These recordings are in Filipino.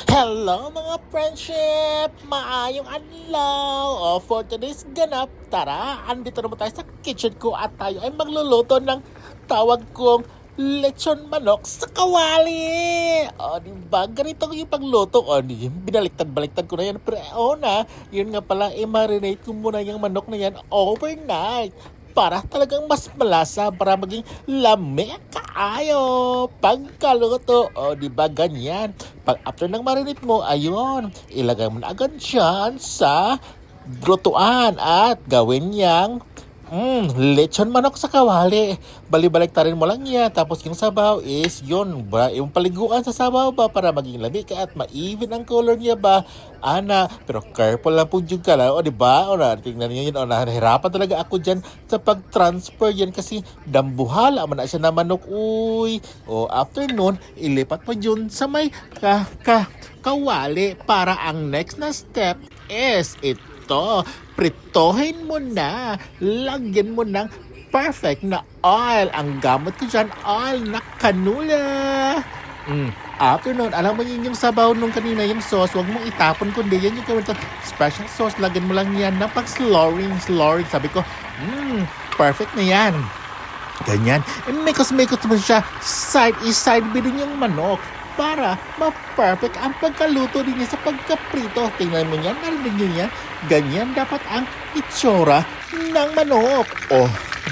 Hello mga friendship! Maayong adlaw! For today's ganap, tara, andito naman tayo sa kitchen ko at tayo ay magluluto ng tawag kong lechon manok sa kawali! Diba? Ganito yung pagluto. Binaliktad-baliktad ko na yan. Pero yun nga pala, i-marinate ko muna yung manok na yan overnight para talagang mas malasa, para maging lami kaayo pagkaluto. Diba ganyan? Pag after ng marinate mo, ayun, ilagay mo na agad dyan sa lutuan at gawin niyang lechon manok sa kawali. Bali-baliktarin mo lang yan. Tapos yung sabaw is yun ba, yung paliguan sa sabaw ba para maging lamig ka at ma-even ang color niya ba. Pero careful lang po dyan ka lang. Diba? Tingnan niyo yun. Nahirapan talaga ako dyan sa pag-transfer yan kasi dambuhala man na siya na manok. After nun, ilipat mo dyan sa may kawali para ang next na step is ito. Pritohin mo na. Lagyan mo ng perfect na oil. Ang gamot ko dyan, oil na kanula. After nun, alam mo yun yung sabaw nung kanina, yung sauce, wag mong itapon kundi yan yung gawin to. Special sauce, lagyan mo lang yan ng pag-slurring. Sabi ko, perfect na yan. Ganyan. Mekos-mekos mo siya. Side B din yung manok para ma-perfect ang pagkaluto din niya sa pagkaprito. Tingnan mo yan, narinig nyo yan. Ganyan dapat ang itsura ng manok.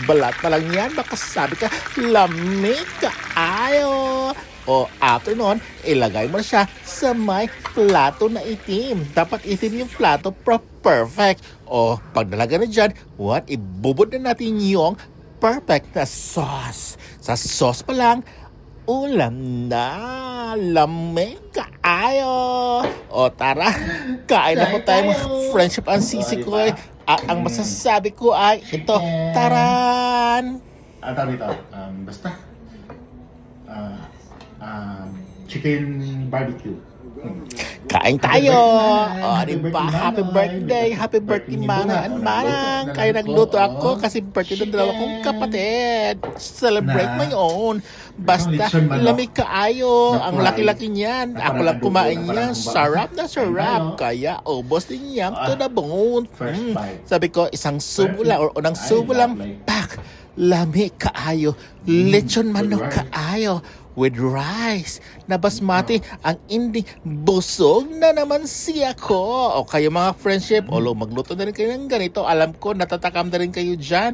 Balat pa lang yan. Baka sabi ka, lamig ka ayo. After nun, ilagay mo siya sa may plato na itim. Dapat itim yung plato perfect. Pag nalagay na dyan, ibubod na natin yung perfect na sauce. Sa sauce pa lang, ulam na. Lamig kaayo. Tara, kain na po tayo mga friendship ang sisi ko. At ang masasabi ko ay ito, taran! Tawag dito, basta chicken barbecue. Kain tayo! Diba? Happy birthday, manang! Kaya nagluto ako kasi birthday ng dalawa kong kapatid. Celebrate mo yun. Basta, lamig kaayo. Ang laki-laki niyan. Ako lang kumain niyan. Sarap na sarap. Kaya, ubos din niyan to the bone. Sabi ko, isang subo lang or unang subo lang. Pak! Lamig kaayo. Lechon manok kaayo. With rice na basmati, ang hindi busog na naman siya ko. Kayo mga friendship, magluto na rin kayo ng ganito. Alam ko, natatakam na rin kayo dyan.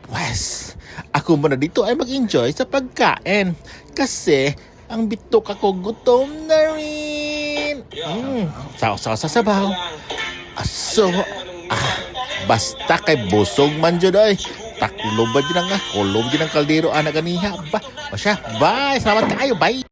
Pues, ako muna dito ay mag-enjoy sa pagkain. Kasi, ang bitok ako gutom na rin. Saw-saw sa sabaw. Basta kay busog man dyan ay. Taklob ba dyan nga? Kulob dyan ang kaldero, anak ganiha. Bye! Salamat kayo. Bye!